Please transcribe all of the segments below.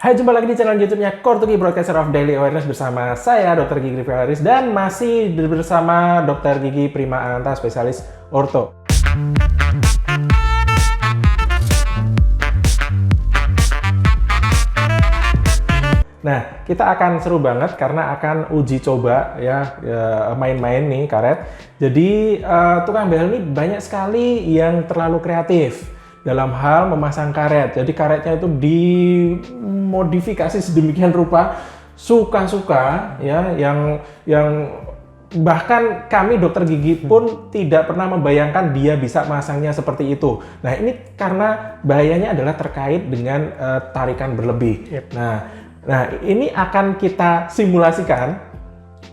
Hai, jumpa lagi di channel YouTube-nya Core2Gi Broadcaster of Daily Awareness bersama saya Dr. Gigi Rivalis dan masih bersama Dr. Gigi Prima Ananta, spesialis orto. Nah, kita akan seru banget karena akan uji coba ya main-main nih karet. Jadi tukang behel ini banyak sekali yang terlalu kreatif dalam hal memasang karet. Jadi karetnya itu dimodifikasi sedemikian rupa, suka-suka ya, yang bahkan kami dokter gigi pun tidak pernah membayangkan dia bisa masangnya seperti itu. Nah, ini karena bahayanya adalah terkait dengan tarikan berlebih. Yep. Nah, ini akan kita simulasikan.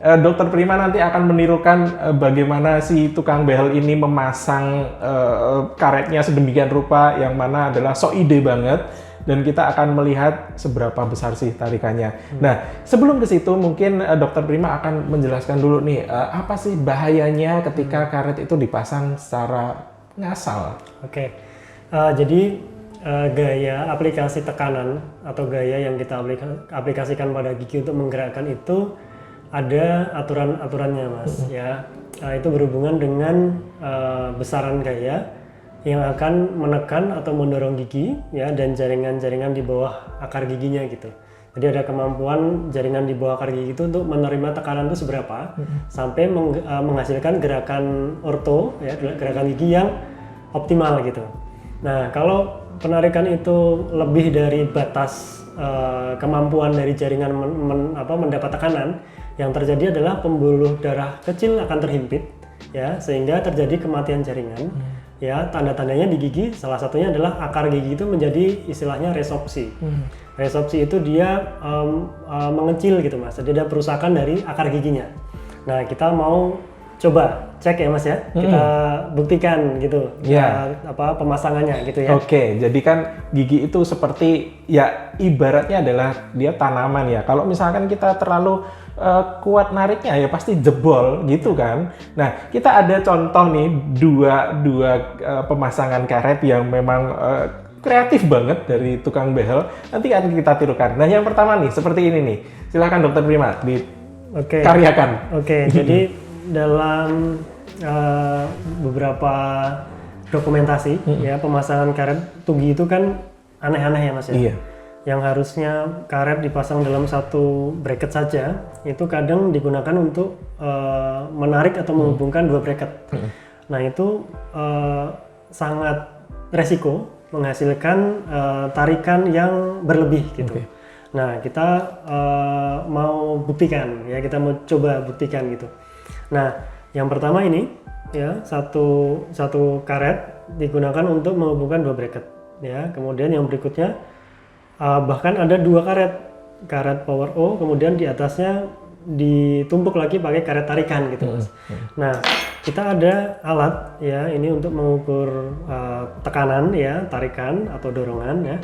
Dokter Prima nanti akan menirukan bagaimana si tukang behel ini memasang karetnya sedemikian rupa yang mana adalah so ide banget, dan kita akan melihat seberapa besar sih tarikannya. Nah, sebelum ke situ mungkin Dokter Prima akan menjelaskan dulu nih apa sih bahayanya ketika karet itu dipasang secara ngasal. Oke. Jadi gaya aplikasi tekanan atau gaya yang kita aplikasikan pada gigi untuk menggerakkan itu ada aturan-aturannya, Mas. Ya, itu berhubungan dengan besaran gaya yang akan menekan atau mendorong gigi, ya, dan jaringan-jaringan di bawah akar giginya gitu. Jadi ada kemampuan jaringan di bawah akar gigi itu untuk menerima tekanan itu seberapa sampai menghasilkan gerakan orto, ya, gerakan gigi yang optimal gitu. Nah, kalau penarikan itu lebih dari batas kemampuan dari jaringan mendapat tekanan, yang terjadi adalah pembuluh darah kecil akan terhimpit, ya, sehingga terjadi kematian jaringan. Ya, tanda-tandanya di gigi salah satunya adalah akar gigi itu menjadi istilahnya resorpsi. Resorpsi itu dia mengecil gitu, Mas. Jadi ada perusakan dari akar giginya. Nah, kita mau coba cek ya, Mas, ya. Kita buktikan gitu, pemasangannya gitu ya. Oke, jadi kan gigi itu seperti ya ibaratnya adalah dia tanaman ya. Kalau misalkan kita terlalu kuat nariknya ya pasti jebol gitu kan. Nah, kita ada contoh nih dua pemasangan karet yang memang kreatif banget dari tukang behel. Nanti akan kita tirukan. Nah, yang pertama nih seperti ini nih. Silakan Dokter Prima dikaryakan. Oke, jadi dalam beberapa dokumentasi ya pemasangan karet tugi itu kan aneh-aneh ya, Mas, ya. Iya. Yang harusnya karet dipasang dalam satu bracket saja, itu kadang digunakan untuk menarik atau menghubungkan dua bracket. Nah, itu sangat resiko menghasilkan tarikan yang berlebih gitu. Okay. Nah, kita mau buktikan ya, kita mau coba buktikan gitu. Nah, yang pertama ini ya satu karet digunakan untuk menghubungkan dua bracket ya. Kemudian yang berikutnya bahkan ada dua karet power O, kemudian di atasnya ditumpuk lagi pakai karet tarikan gitu, Mas. Nah, kita ada alat ya ini untuk mengukur tekanan ya, tarikan atau dorongan ya.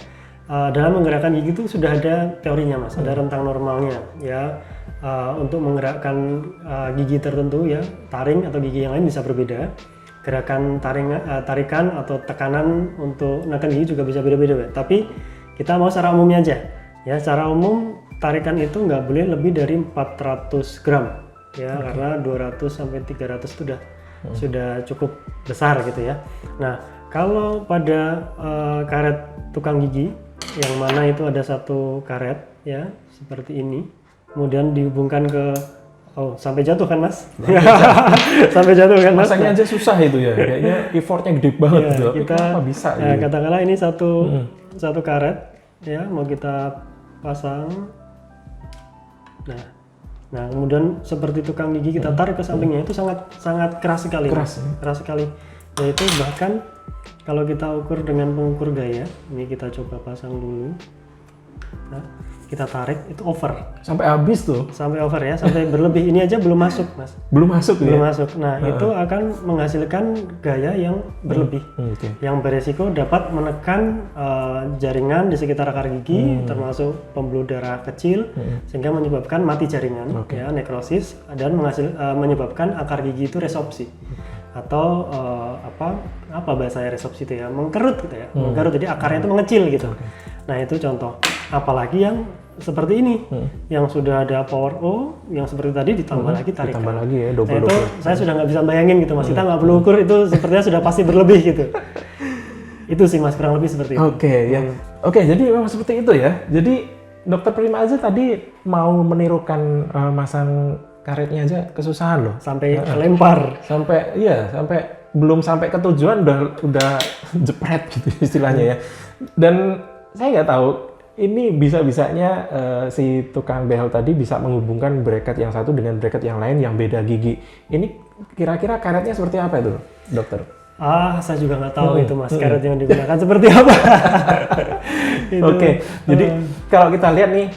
Dalam menggerakkan gigi itu sudah ada teorinya, Mas, ada rentang normalnya ya. Untuk menggerakkan gigi tertentu ya, taring atau gigi yang lain bisa berbeda. Gerakan tarikan atau tekanan untuk menekan gigi juga bisa beda-beda, tapi kita mau secara umumnya aja ya. Secara umum tarikan itu nggak boleh lebih dari 400 gram ya, karena 200 sampai 300 sudah cukup besar gitu ya. Nah, kalau pada karet tukang gigi yang mana itu ada satu karet ya seperti ini, kemudian dihubungkan ke sampai jatuh kan, Mas? Sampai jatuh kan, Mas? Masangnya aja susah itu ya, kayaknya effortnya gede banget ya, gitu. Kita kenapa bisa ya, gitu? katakanlah ini satu karet ya, mau kita pasang. Nah, kemudian seperti tukang gigi kita tarik ke sampingnya, itu sangat keras sekali. Keras sekali. Yaitu bahkan kalau kita ukur dengan pengukur gaya, ini kita coba pasang dulu. Nah, kita tarik itu over. Sampai habis tuh. Sampai over ya, sampai berlebih. Ini aja belum masuk, Mas. Belum masuk ya? Belum masuk. Nah, itu akan menghasilkan gaya yang berlebih. Yang beresiko dapat menekan jaringan di sekitar akar gigi, termasuk pembuluh darah kecil, sehingga menyebabkan mati jaringan, ya, nekrosis, dan menyebabkan akar gigi itu resorpsi. Atau apa bahasa resorpsi itu ya, mengkerut gitu ya. Mengkerut, jadi akarnya itu mengecil gitu. Nah, itu contoh. Apalagi yang seperti ini, yang sudah ada power O, yang seperti tadi ditambah lagi tarikan. Ditambah lagi ya, Nah, double. itu saya sudah nggak bisa bayangin gitu Mas, kita nggak perlu ukur, itu sepertinya sudah pasti berlebih gitu. Itu sih Mas, kurang lebih seperti itu. Oke, ya. Oke, jadi memang seperti itu ya. Jadi Dokter Prima aja tadi mau menirukan masang karetnya aja kesusahan loh. Sampai lempar. Sampai belum sampai ke tujuan udah jepret gitu istilahnya ya. Dan saya nggak tahu ini bisa-bisanya si tukang behel tadi bisa menghubungkan bracket yang satu dengan bracket yang lain yang beda gigi. Ini kira-kira karetnya seperti apa itu, dokter? Saya juga nggak tahu itu Mas, karet yang digunakan seperti apa. Oke, jadi kalau kita lihat nih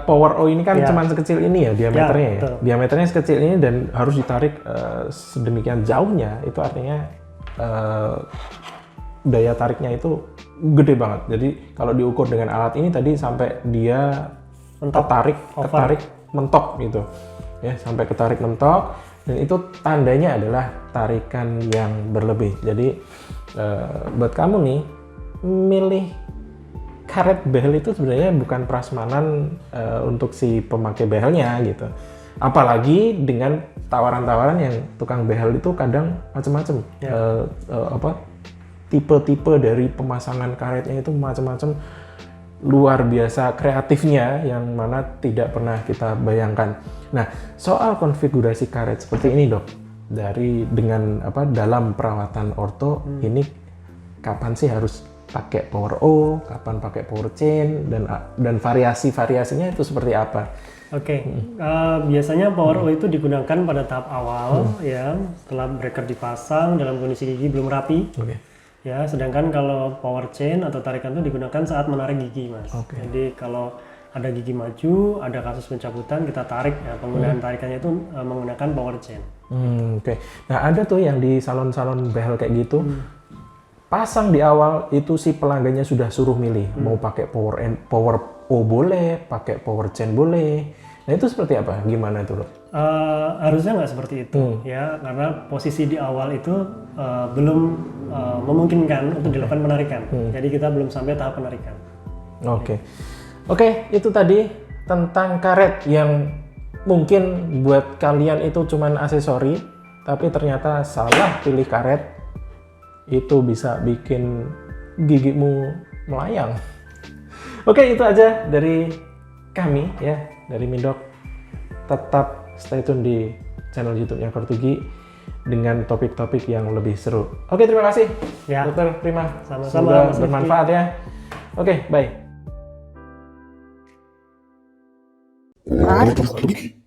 power O ini kan Ya. cuma sekecil ini ya diameternya ya. betul. Diameternya sekecil ini dan harus ditarik sedemikian jauhnya, itu artinya daya tariknya itu gede banget. Jadi kalau diukur dengan alat ini tadi sampai dia Mentok. ketarik mentok gitu. Ya, sampai ketarik mentok dan itu tandanya adalah tarikan yang berlebih. Jadi buat kamu nih milih karet behel itu sebenarnya bukan prasmanan untuk si pemakai behelnya gitu. Apalagi dengan tawaran-tawaran yang tukang behel itu kadang macam-macam. Tipe-tipe dari pemasangan karetnya itu macam-macam, luar biasa kreatifnya yang mana tidak pernah kita bayangkan. Nah, soal konfigurasi karet seperti ini dok, dalam perawatan orto ini kapan sih harus pakai power O, kapan pakai power chain, dan variasi-variasinya itu seperti apa? Oke, biasanya power O itu digunakan pada tahap awal ya, setelah bracket dipasang dalam kondisi gigi belum rapi. Oke. Ya, sedangkan kalau power chain atau tarikan itu digunakan saat menarik gigi, Mas. Oke. Jadi kalau ada gigi maju, ada kasus pencabutan, kita tarik. Ya, penggunaan tarikannya itu menggunakan power chain. Oke. Nah, ada tuh yang di salon-salon behel kayak gitu. Pasang di awal itu si pelanggannya sudah suruh milih mau pakai power O boleh, pakai power chain boleh. Nah, itu seperti apa? Gimana tuh, dok? Harusnya nggak seperti itu ya, karena posisi di awal itu belum memungkinkan untuk dilakukan penarikan. Jadi kita belum sampai tahap penarikan. Oke, itu tadi tentang karet yang mungkin buat kalian itu cuman aksesori, tapi ternyata salah pilih karet itu bisa bikin gigimu melayang. Oke, itu aja dari kami ya, dari Mindok. Tetap stay tune di channel YouTube-nya Kortugi dengan topik-topik yang lebih seru. Oke, terima kasih Ya. Dokter Prima. Sama-sama, Semoga Mas Rifki. bermanfaat ya. Oke, bye. Radio Kortugi.